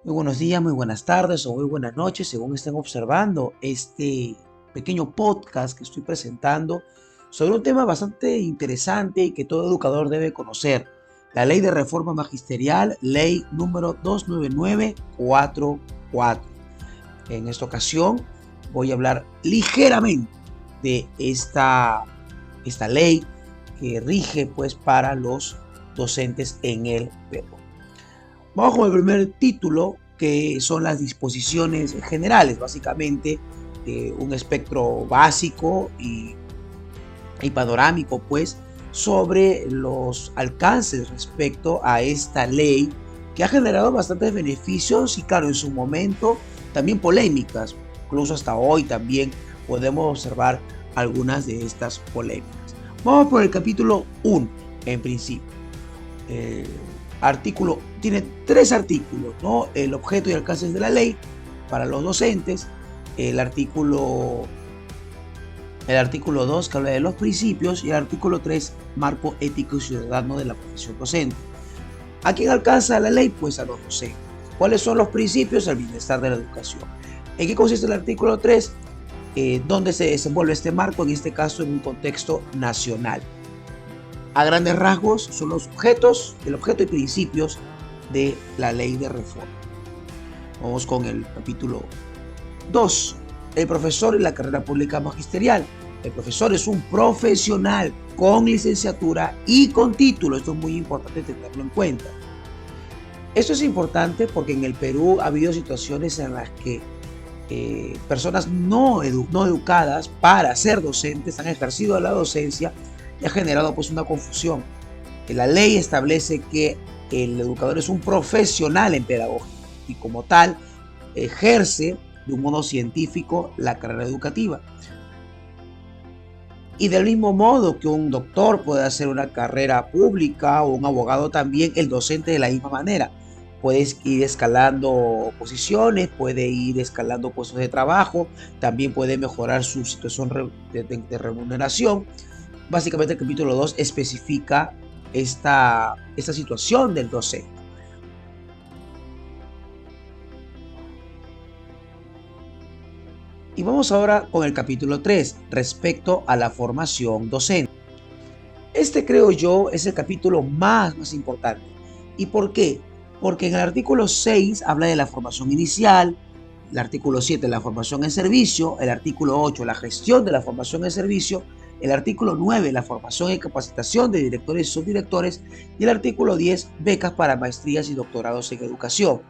Muy buenos días, muy buenas tardes o muy buenas noches, según estén observando este pequeño podcast que estoy presentando sobre un tema bastante interesante y que todo educador debe conocer. La Ley de Reforma Magisterial, ley número 29944. En esta ocasión voy a hablar ligeramente de esta ley que rige pues para los docentes en el Perú. Vamos con el primer título, que son las disposiciones generales, básicamente un espectro básico y panorámico, pues, sobre los alcances respecto a esta ley que ha generado bastantes beneficios y, claro, en su momento también polémicas. Incluso hasta hoy también podemos observar algunas de estas polémicas. Vamos por el capítulo 1, en principio. eh, Tiene tres artículos, ¿no? El objeto y alcances de la ley para los docentes, el artículo, el artículo 2 que habla de los principios y el artículo 3, marco ético y ciudadano de la profesión docente. ¿A quién alcanza la ley? Pues a los docentes. ¿Cuáles son los principios? El bienestar de la educación. ¿En qué consiste el artículo 3? ¿Dónde se desenvuelve este marco? En este caso, en un contexto nacional. A grandes rasgos son los objetos, el objeto y principios de la ley de reforma. Vamos con el capítulo 2. El profesor y la carrera pública magisterial. El profesor es un profesional con licenciatura y con título. Esto es muy importante tenerlo en cuenta. Esto es importante porque en el Perú ha habido situaciones en las que personas no educadas para ser docentes han ejercido la docencia y ha generado pues una confusión. La ley establece que el educador es un profesional en pedagogía y como tal ejerce de un modo científico la carrera educativa. Y del mismo modo que un doctor puede hacer una carrera pública o un abogado también, el docente de la misma manera. Puedes ir escalando posiciones, puede ir escalando puestos de trabajo, también puede mejorar su situación de remuneración. Básicamente el capítulo 2 especifica esta situación del docente. Y vamos ahora con el capítulo 3 respecto a la formación docente. Este, creo yo, es el capítulo más importante. ¿Y por qué? Porque en el artículo 6 habla de la formación inicial, el artículo 7 la formación en servicio, el artículo 8 la gestión de la formación en servicio, el artículo 9 la formación y capacitación de directores y subdirectores y el artículo 10 becas para maestrías y doctorados en educación.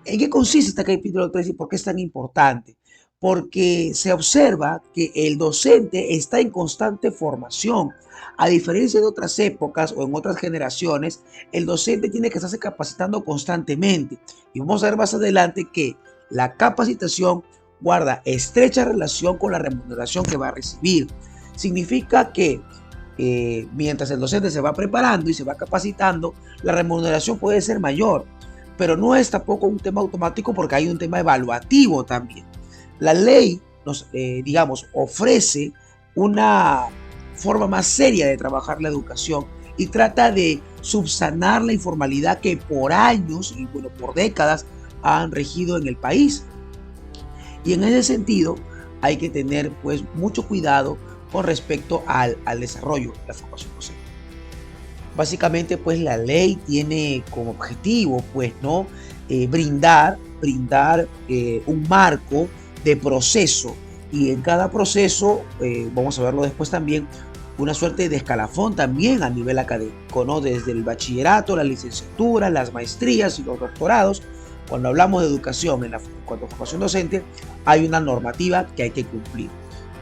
¿En qué consiste este capítulo 3 y por qué es tan importante? Porque se observa que el docente está en constante formación. A diferencia de otras épocas o en otras generaciones, el docente tiene que estarse capacitando constantemente. Y vamos a ver más adelante que la capacitación guarda estrecha relación con la remuneración que va a recibir. Significa que mientras el docente se va preparando y se va capacitando, la remuneración puede ser mayor, pero no es tampoco un tema automático porque hay un tema evaluativo también. La ley nos, ofrece una forma más seria de trabajar la educación y trata de subsanar la informalidad que por años y bueno, por décadas han regido en el país. Y en ese sentido hay que tener pues mucho cuidado con respecto al desarrollo de la formación docente. Básicamente pues la ley tiene como objetivo pues no brindar un marco de proceso y en cada proceso vamos a verlo después también una suerte de escalafón también a nivel académico, ¿no? Desde el bachillerato, la licenciatura, las maestrías y los doctorados. Cuando hablamos de educación en cuanto a formación docente, hay una normativa que hay que cumplir.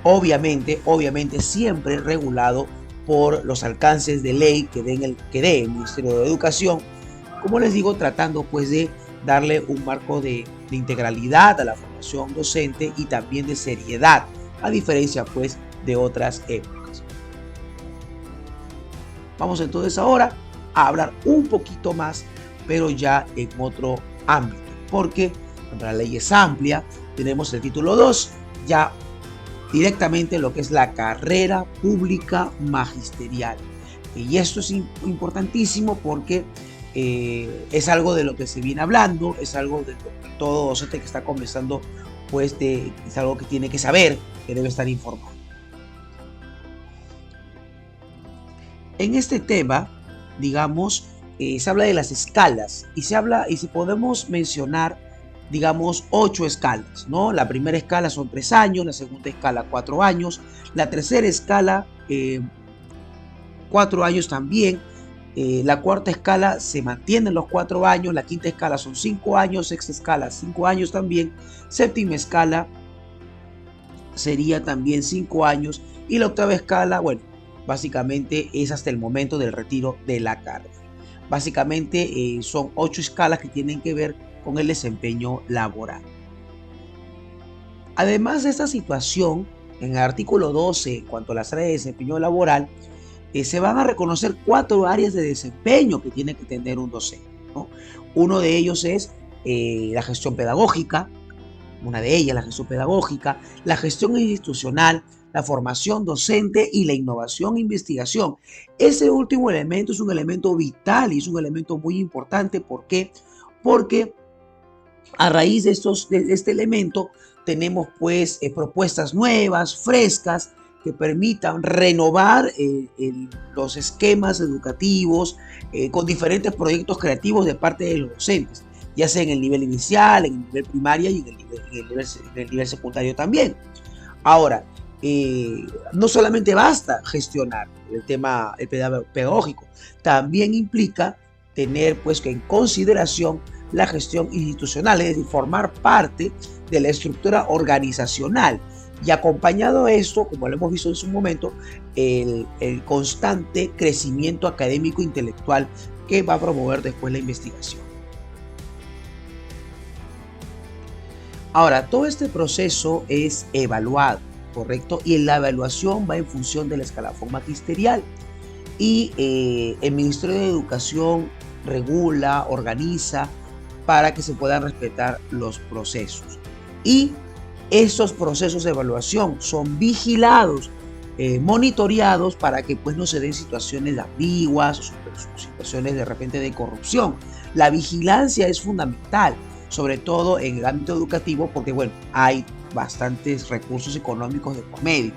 Obviamente siempre regulado por los alcances de ley que dé el Ministerio de Educación, como les digo, tratando pues de darle un marco de integralidad a la formación docente y también de seriedad, a diferencia pues de otras épocas. Vamos entonces ahora a hablar un poquito más, pero ya en otro ámbito, porque cuando la ley es amplia, tenemos el título 2, ya directamente lo que es la carrera pública magisterial. Y esto es importantísimo porque es algo de lo que se viene hablando, es algo de lo que todo docente que está comenzando, pues es algo que tiene que saber, que debe estar informado. En este tema, digamos, se habla de las escalas y si podemos mencionar, digamos, 8 escalas, ¿no? La primera escala son 3 años, la segunda escala 4 años, la tercera escala 4 años también, la cuarta escala se mantiene en los 4 años, la quinta escala son 5 años, sexta escala 5 años también, séptima escala sería también 5 años y la octava escala, bueno, básicamente es hasta el momento del retiro de la carga. Básicamente son 8 escalas que tienen que ver con el desempeño laboral. Además de esta situación, en el artículo 12, en cuanto a las áreas de desempeño laboral, se van a reconocer 4 áreas de desempeño que tiene que tener un docente, ¿no? Uno de ellos es la gestión pedagógica, una de ellas la gestión pedagógica, la gestión institucional, la formación docente y la innovación e investigación. Ese último elemento es un elemento vital y es un elemento muy importante. ¿Por qué? Porque a raíz de este elemento tenemos pues propuestas nuevas, frescas, que permitan renovar los esquemas educativos con diferentes proyectos creativos de parte de los docentes, ya sea en el nivel inicial, en el nivel primaria y en el nivel secundario también. Ahora, no solamente basta gestionar el tema pedagógico, también implica tener pues en consideración la gestión institucional, es decir, formar parte de la estructura organizacional. Y acompañado de esto, como lo hemos visto en su momento, el constante crecimiento académico e intelectual que va a promover después la investigación. Ahora, todo este proceso es evaluado, ¿correcto? Y la evaluación va en función del escalafón magisterial. Y el Ministerio de Educación regula, organiza para que se puedan respetar los procesos. Y estos procesos de evaluación son vigilados, monitoreados para que pues no se den situaciones ambiguas o situaciones de repente de corrupción. La vigilancia es fundamental, sobre todo en el ámbito educativo, porque bueno, hay bastantes recursos económicos de por medio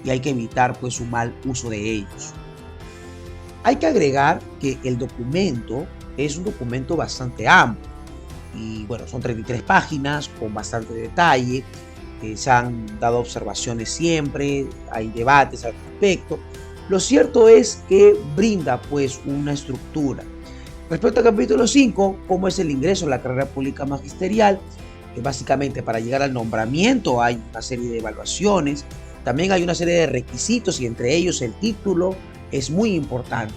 y hay que evitar pues un mal uso de ellos. Hay que agregar que el documento es un documento bastante amplio y bueno, son 33 páginas con bastante detalle. Se han dado observaciones siempre, hay debates al respecto. Lo cierto es que brinda pues una estructura. Respecto al capítulo 5, cómo es el ingreso a la carrera pública magisterial, básicamente para llegar al nombramiento hay una serie de evaluaciones, también hay una serie de requisitos y entre ellos el título es muy importante,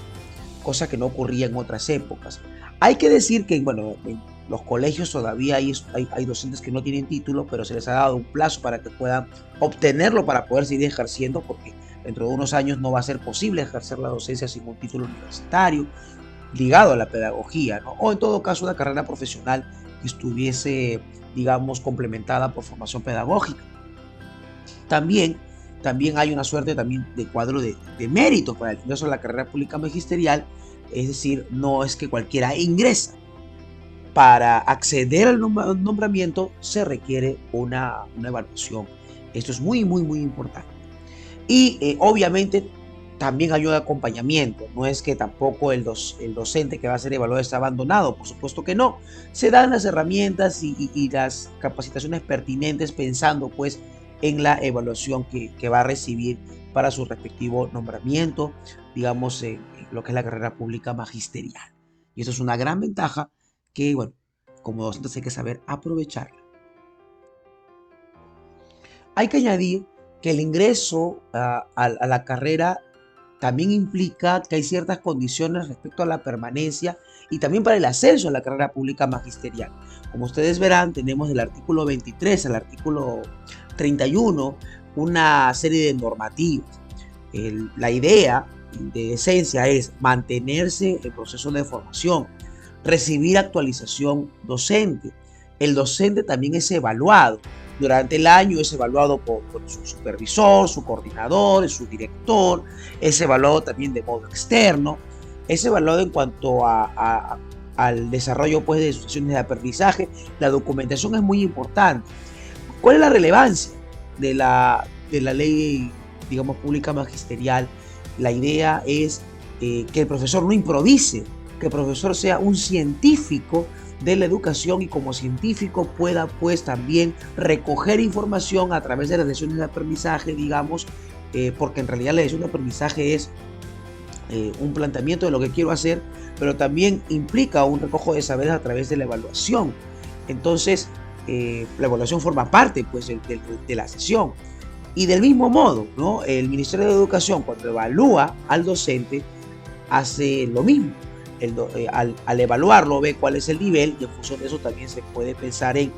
cosa que no ocurría en otras épocas. Hay que decir que bueno, en los colegios todavía hay docentes que no tienen título, pero se les ha dado un plazo para que puedan obtenerlo para poder seguir ejerciendo, porque dentro de unos años no va a ser posible ejercer la docencia sin un título universitario ligado a la pedagogía, ¿no? O en todo caso una carrera profesional que estuviese, digamos, complementada por formación pedagógica. También hay una suerte también de cuadro de mérito para el ingreso a la carrera pública magisterial, es decir, no es que cualquiera ingresa. Para acceder al nombramiento se requiere una evaluación. Esto es muy, muy, muy importante. Y obviamente también hay un acompañamiento. No es que tampoco el docente que va a ser evaluado está abandonado, por supuesto que no. Se dan las herramientas y las capacitaciones pertinentes pensando pues en la evaluación que va a recibir para su respectivo nombramiento, digamos, en lo que es la carrera pública magisterial. Y eso es una gran ventaja que, bueno, como docentes hay que saber aprovecharla. Hay que añadir que el ingreso a la carrera también implica que hay ciertas condiciones respecto a la permanencia y también para el ascenso a la carrera pública magisterial. Como ustedes verán, tenemos del artículo 23 al artículo 31 una serie de normativas. La idea de esencia es mantenerse en proceso de formación, recibir actualización docente. El docente también es evaluado. Durante el año es evaluado por su supervisor, su coordinador, su director, es evaluado también de modo externo, es evaluado en cuanto a al desarrollo pues de situaciones de aprendizaje. La documentación es muy importante. ¿Cuál es la relevancia de la ley, digamos, pública magisterial? La idea es que el profesor no improvise, que el profesor sea un científico de la educación y como científico pueda pues también recoger información a través de las lecciones de aprendizaje, digamos, porque en realidad la lección de aprendizaje es un planteamiento de lo que quiero hacer, pero también implica un recojo de saberes a través de la evaluación. Entonces, la evaluación forma parte pues, de la sesión. Y del mismo modo, ¿no? El Ministerio de Educación, cuando evalúa al docente, hace lo mismo. Al evaluarlo, ve cuál es el nivel y en función de eso también se puede pensar en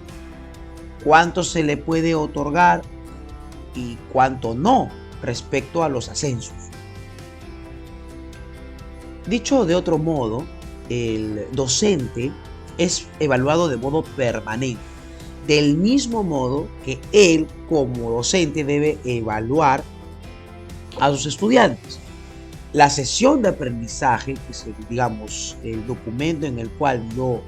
cuánto se le puede otorgar y cuánto no respecto a los ascensos. Dicho de otro modo, el docente es evaluado de modo permanente, del mismo modo que él como docente debe evaluar a sus estudiantes. La sesión de aprendizaje, que es, digamos, el documento en el cual yo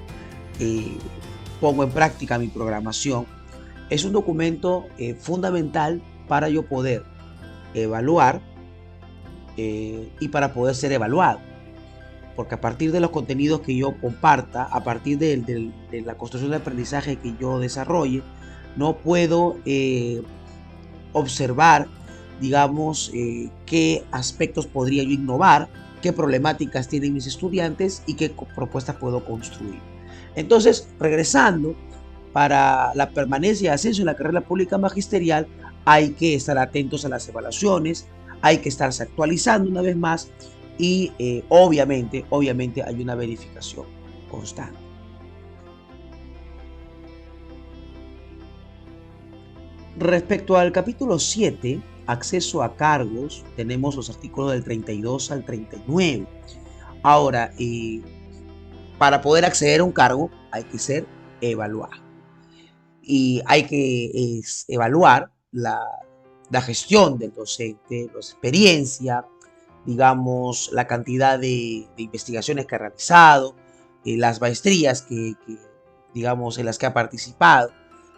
pongo en práctica mi programación, es un documento fundamental para yo poder evaluar y para poder ser evaluado. Porque a partir de los contenidos que yo comparta, a partir de la construcción de aprendizaje que yo desarrolle, no puedo observar, digamos, qué aspectos podría yo innovar, qué problemáticas tienen mis estudiantes y qué propuestas puedo construir. Entonces, regresando, para la permanencia y ascenso en la carrera pública magisterial, hay que estar atentos a las evaluaciones, hay que estarse actualizando una vez más y obviamente hay una verificación constante. Respecto al capítulo 7, acceso a cargos, tenemos los artículos del 32 al 39. Ahora, para poder acceder a un cargo hay que ser evaluado. Y hay que evaluar la gestión del docente, la experiencia, digamos, la cantidad de investigaciones que ha realizado, las maestrías digamos, en las que ha participado.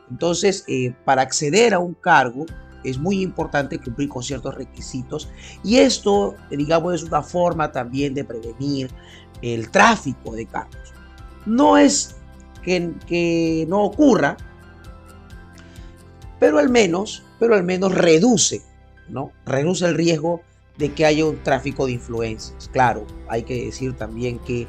Entonces, para acceder a un cargo es muy importante cumplir con ciertos requisitos y esto, digamos, es una forma también de prevenir el tráfico de cargos. No es que no ocurra, pero al menos reduce, ¿no? Reduce el riesgo de que haya un tráfico de influencias. Claro, hay que decir también que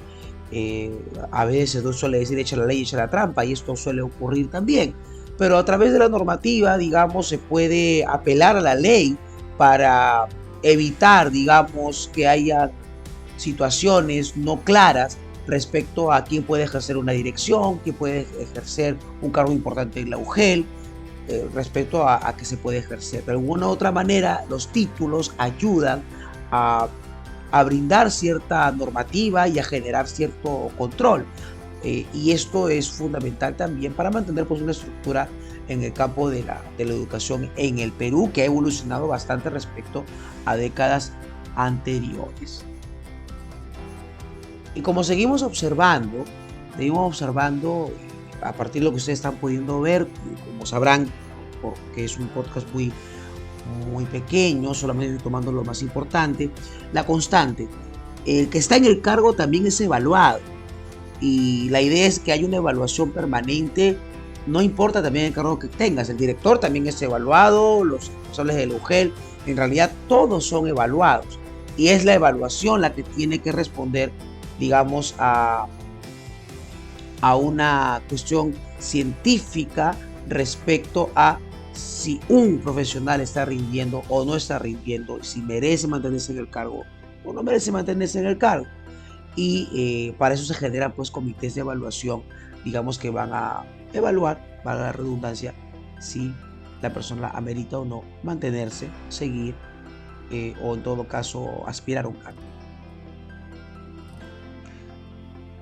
a veces no suele decir echa la ley, echa la trampa, y esto suele ocurrir también. Pero a través de la normativa, digamos, se puede apelar a la ley para evitar, digamos, que haya situaciones no claras respecto a quién puede ejercer una dirección, quién puede ejercer un cargo importante en la UGEL, respecto a que se puede ejercer. De alguna u otra manera, los títulos ayudan a brindar cierta normativa y a generar cierto control. Y esto es fundamental también para mantener pues, una estructura en el campo de la educación en el Perú que ha evolucionado bastante respecto a décadas anteriores. Y como seguimos observando a partir de lo que ustedes están pudiendo ver, como sabrán, porque es un podcast muy pequeño, solamente estoy tomando lo más importante, la constante. El que está en el cargo también es evaluado y la idea es que haya una evaluación permanente, no importa también el cargo que tengas, el director también es evaluado, los responsables del UGEL, en realidad todos son evaluados y es la evaluación la que tiene que responder, digamos, a una cuestión científica respecto a si un profesional está rindiendo o no está rindiendo, si merece mantenerse en el cargo o no merece mantenerse en el cargo. Y para eso se generan pues comités de evaluación, digamos, que van a evaluar, para la redundancia, si la persona amerita o no mantenerse, seguir o en todo caso aspirar a un cargo.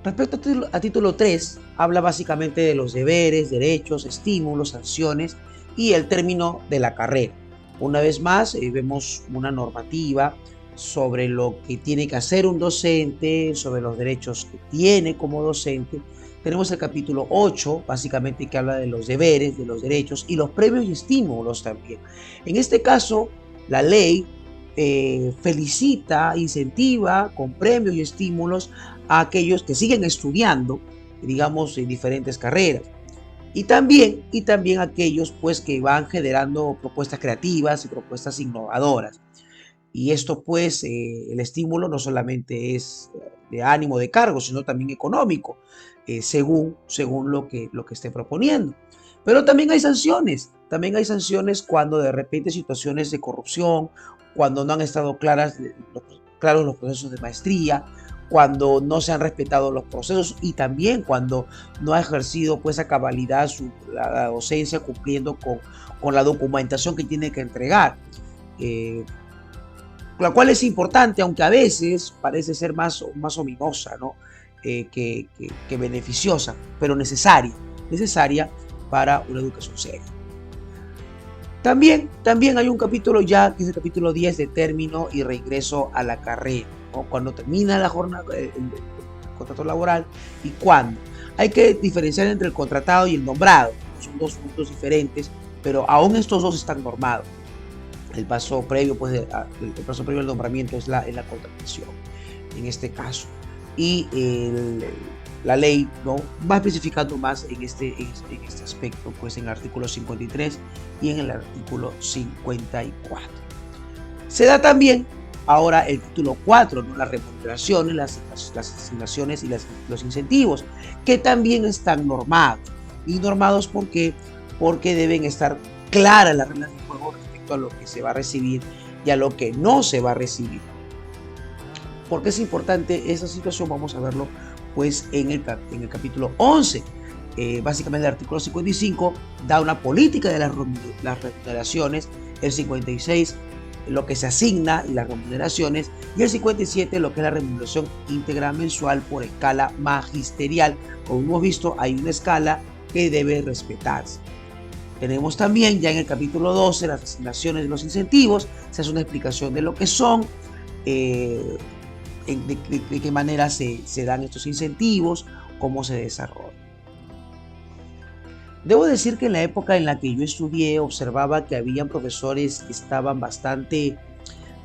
Respecto a título 3, habla básicamente de los deberes, derechos, estímulos, sanciones y el término de la carrera. Una vez más, vemos una normativa sobre lo que tiene que hacer un docente, sobre los derechos que tiene como docente. Tenemos el capítulo 8, básicamente, que habla de los deberes, de los derechos y los premios y estímulos también. En este caso, la ley felicita, incentiva con premios y estímulos a aquellos que siguen estudiando, digamos, en diferentes carreras. Y también aquellos pues que van generando propuestas creativas y propuestas innovadoras. Y esto pues, el estímulo no solamente es de ánimo de cargo, sino también económico, según lo que esté proponiendo. Pero también hay sanciones cuando de repente situaciones de corrupción, cuando no han estado claros los procesos de maestría, cuando no se han respetado los procesos y también cuando no ha ejercido pues a cabalidad la docencia cumpliendo con la documentación que tiene que entregar. Eh, la cual es importante, aunque a veces parece ser más ominosa, ¿no? Que beneficiosa, pero necesaria para una educación seria. También hay un capítulo ya, que es el capítulo 10 de término y reingreso a la carrera, ¿no? Cuando termina la jornada, el contrato laboral y cuándo. Hay que diferenciar entre el contratado y el nombrado. Son dos puntos diferentes, pero aún estos dos están normados. El paso previo, pues, el paso previo al nombramiento es la contratación, en este caso. Y la ley, ¿no?, va especificando más en este aspecto, pues, en el artículo 53 y en el artículo 54. Se da también ahora el título 4, ¿no?, las remuneraciones, las asignaciones y los incentivos, que también están normados. Y normados porque deben estar claras las reglas de juego a lo que se va a recibir y a lo que no se va a recibir. ¿Por qué es importante esa situación? Vamos a verlo pues en el capítulo 11. Básicamente el artículo 55 da una política de las remuneraciones, el 56 lo que se asigna y las remuneraciones, y el 57 lo que es la remuneración íntegra mensual por escala magisterial. Como hemos visto, hay una escala que debe respetarse. Tenemos también ya en el capítulo 12 las asignaciones de los incentivos. Se hace una explicación de lo que son, de qué manera se dan estos incentivos, cómo se desarrollan. Debo decir que en la época en la que yo estudié observaba que habían profesores que estaban bastante,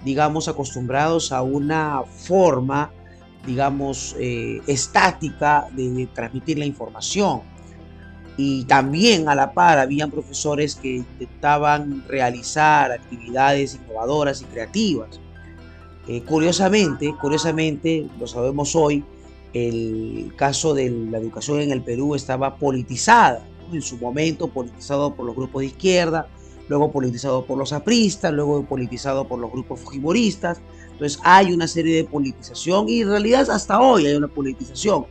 digamos, acostumbrados a una forma, digamos, estática de transmitir la información. Y también a la par habían profesores que intentaban realizar actividades innovadoras y creativas. Curiosamente, lo sabemos hoy, el caso de la educación en el Perú estaba politizada, ¿no? En su momento politizado por los grupos de izquierda, luego politizado por los apristas, luego politizado por los grupos fujimoristas. Entonces hay una serie de politización y en realidad hasta hoy hay una politización.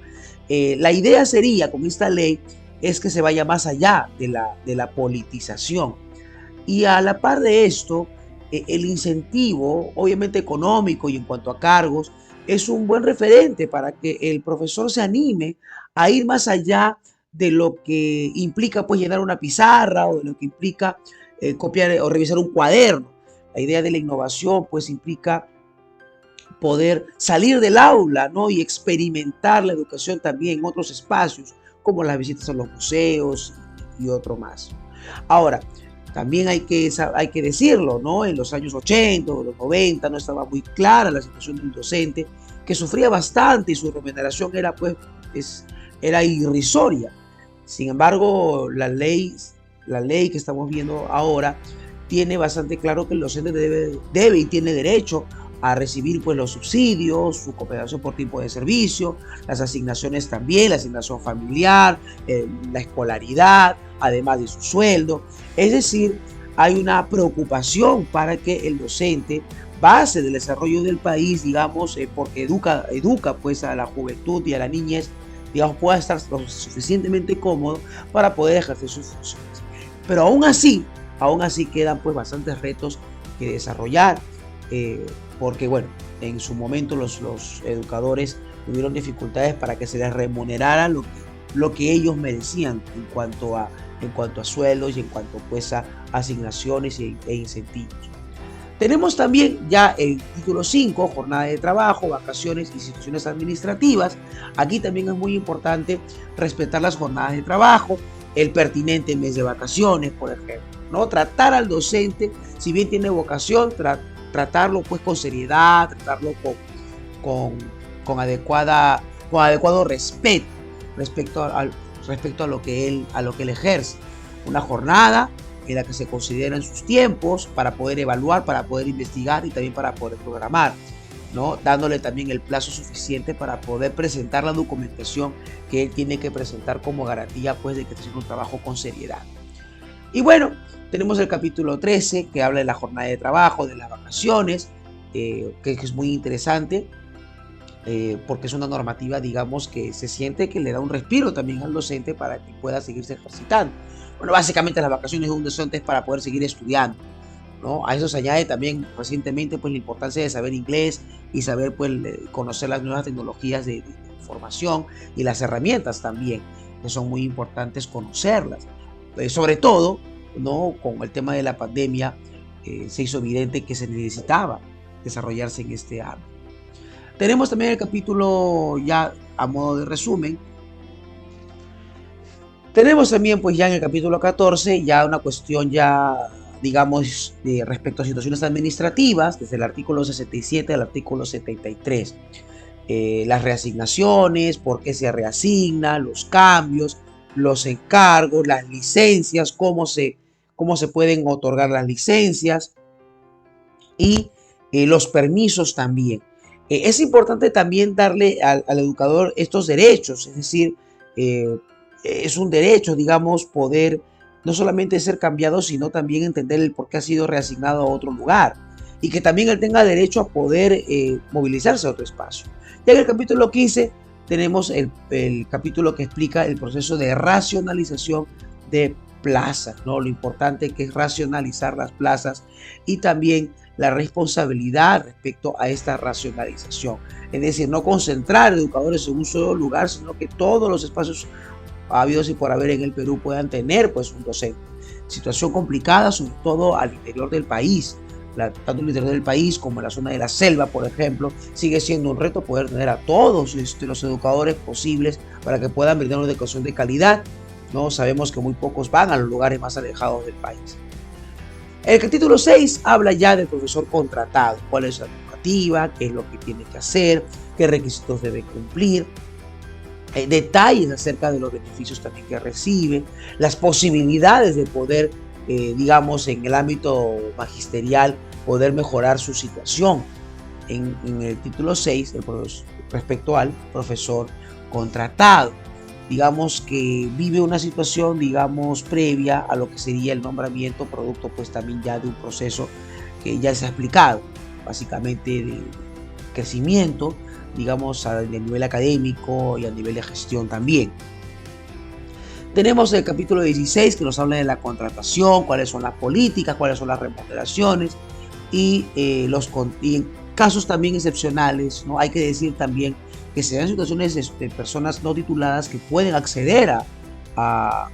La idea sería, con esta ley, es que se vaya más allá de la politización. Y a la par de esto, el incentivo, obviamente económico y en cuanto a cargos, es un buen referente para que el profesor se anime a ir más allá de lo que implica pues llenar una pizarra o de lo que implica copiar o revisar un cuaderno. La idea de la innovación pues implica poder salir del aula, ¿no?, y experimentar la educación también en otros espacios, como las visitas a los museos y otro más. Ahora, también hay que decirlo, ¿no? En los años 80 o los 90 no estaba muy clara la situación del docente, que sufría bastante y su remuneración era irrisoria. Sin embargo, la ley que estamos viendo ahora tiene bastante claro que el docente debe y tiene derecho a recibir pues los subsidios, su cooperación por tiempo de servicio, las asignaciones también, la asignación familiar, la escolaridad, además de su sueldo. Es decir, hay una preocupación para que el docente, base del desarrollo del país, digamos, porque educa pues a la juventud y a la niñez, digamos, pueda estar lo suficientemente cómodo para poder ejercer sus funciones. Pero aún así quedan pues bastantes retos que desarrollar, porque bueno, en su momento los educadores tuvieron dificultades para que se les remunerara lo que ellos merecían en cuanto a sueldos y en cuanto pues a asignaciones e incentivos. Tenemos también ya el título 5, jornada de trabajo, vacaciones y situaciones administrativas. Aquí también es muy importante respetar las jornadas de trabajo, el pertinente mes de vacaciones, por ejemplo, ¿no? Tratar al docente, si bien tiene vocación, tratarlo pues con seriedad, tratarlo con, con adecuado respeto respecto a lo que él ejerce. Una jornada en la que se consideran sus tiempos para poder evaluar, para poder investigar y también para poder programar, ¿no? Dándole también el plazo suficiente para poder presentar la documentación que él tiene que presentar como garantía pues de que está haciendo un trabajo con seriedad. Y bueno, tenemos el capítulo 13 que habla de la jornada de trabajo, de las vacaciones, que es muy interesante. Porque es una normativa, digamos, que se siente que le da un respiro también al docente para que pueda seguirse ejercitando. Bueno, básicamente las vacaciones de un docente es para poder seguir estudiando, ¿no? A eso se añade también recientemente pues la importancia de saber inglés y saber pues conocer las nuevas tecnologías de formación y las herramientas también, que son muy importantes conocerlas. Sobre todo, ¿no? Con el tema de la pandemia, se hizo evidente que se necesitaba desarrollarse en este ámbito. Tenemos también el capítulo ya a modo de resumen. Tenemos también pues ya en el capítulo 14 ya una cuestión ya digamos respecto a situaciones administrativas desde el artículo 67 al artículo 73. Las reasignaciones, por qué se reasigna, los cambios, los encargos, las licencias, cómo se pueden otorgar las licencias y los permisos también. Es importante también darle al educador estos derechos, es decir, es un derecho, digamos, poder no solamente ser cambiado, sino también entender el por qué ha sido reasignado a otro lugar y que también él tenga derecho a poder movilizarse a otro espacio. Ya en el capítulo 15 tenemos el capítulo que explica el proceso de racionalización de plazas, ¿no? Lo importante que es racionalizar las plazas y también la responsabilidad respecto a esta racionalización. Es decir, no concentrar educadores en un solo lugar, sino que todos los espacios habidos y por haber en el Perú puedan tener pues un docente. Situación complicada, sobre todo al interior del país. Tanto en el interior del país como en la zona de la selva, por ejemplo, sigue siendo un reto poder tener a todos los educadores posibles para que puedan brindar una educación de calidad, ¿no? Sabemos que muy pocos van a los lugares más alejados del país. El capítulo 6 habla ya del profesor contratado, cuál es la normativa, qué es lo que tiene que hacer, qué requisitos debe cumplir, detalles acerca de los beneficios también que recibe, las posibilidades de poder, digamos, en el ámbito magisterial, poder mejorar su situación. En el título 6, respecto al profesor contratado, digamos que vive una situación, digamos, previa a lo que sería el nombramiento, producto pues también ya de un proceso que ya se ha explicado, básicamente de crecimiento, digamos, a nivel académico y a nivel de gestión también. Tenemos el capítulo 16 que nos habla de la contratación, cuáles son las políticas, cuáles son las remuneraciones y en casos también excepcionales, ¿no? Hay que decir también que se dan situaciones de personas no tituladas que pueden acceder a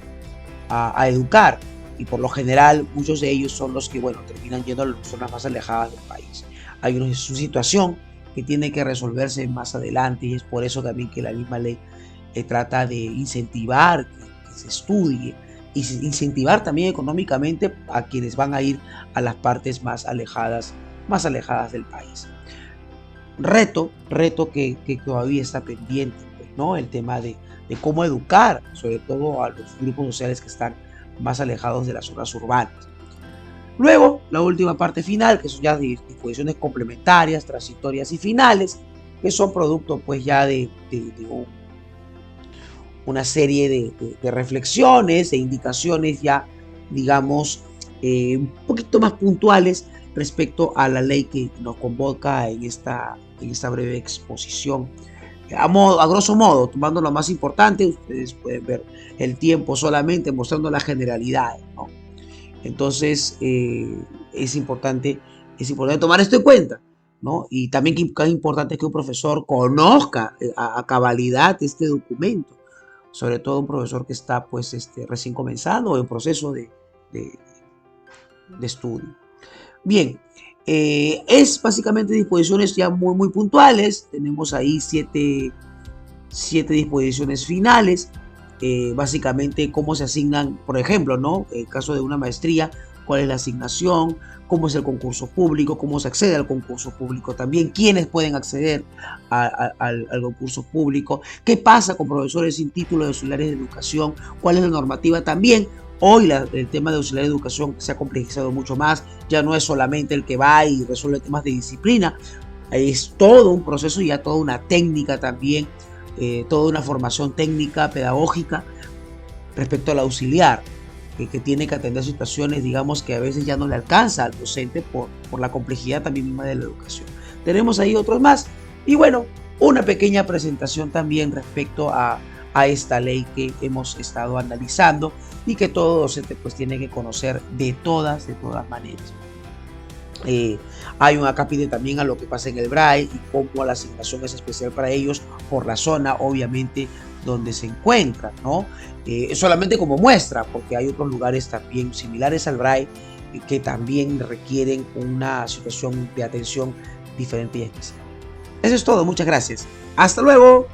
educar y por lo general muchos de ellos son los que, bueno, terminan yendo a las zonas más alejadas del país. Hay una situación que tiene que resolverse más adelante y es por eso también que la misma ley trata de incentivar que se estudie y incentivar también económicamente a quienes van a ir a las partes más alejadas del país. Reto que todavía está pendiente, pues, ¿no? El tema de cómo educar, sobre todo a los grupos sociales que están más alejados de las zonas urbanas. Luego, la última parte final, que son ya disposiciones complementarias, transitorias y finales, que son producto pues ya de una serie de reflexiones e indicaciones ya, digamos, un poquito más puntuales respecto a la ley que nos convoca en esta breve exposición. A grosso modo, tomando lo más importante, ustedes pueden ver el tiempo solamente mostrando las generalidades, ¿no? Entonces, es importante tomar esto en cuenta, ¿no? Y también que es importante que un profesor conozca a cabalidad este documento, sobre todo un profesor que está pues recién comenzando o en proceso de estudio. Bien, Es básicamente disposiciones ya muy puntuales. Tenemos ahí siete disposiciones finales. Básicamente cómo se asignan, por ejemplo, ¿no? En el caso de una maestría, cuál es la asignación, cómo es el concurso público, cómo se accede al concurso público también, quiénes pueden acceder al concurso público, qué pasa con profesores sin título de auxiliares de educación, cuál es la normativa también. Hoy el tema de auxiliar de educación se ha complejizado mucho más, ya no es solamente el que va y resuelve temas de disciplina, es todo un proceso y ya toda una técnica también, toda una formación técnica, pedagógica respecto al auxiliar, que tiene que atender situaciones, digamos, que a veces ya no le alcanza al docente por la complejidad también misma de la educación. Tenemos ahí otros más y bueno, una pequeña presentación también respecto a esta ley que hemos estado analizando y que todo docente pues tiene que conocer de todas maneras. Hay un acápite también a lo que pasa en el BRAE y cómo la asignación es especial para ellos por la zona, obviamente, donde se encuentran, ¿no? Solamente como muestra, porque hay otros lugares también similares al BRAE que también requieren una situación de atención diferente y especial. Eso es todo, muchas gracias. Hasta luego.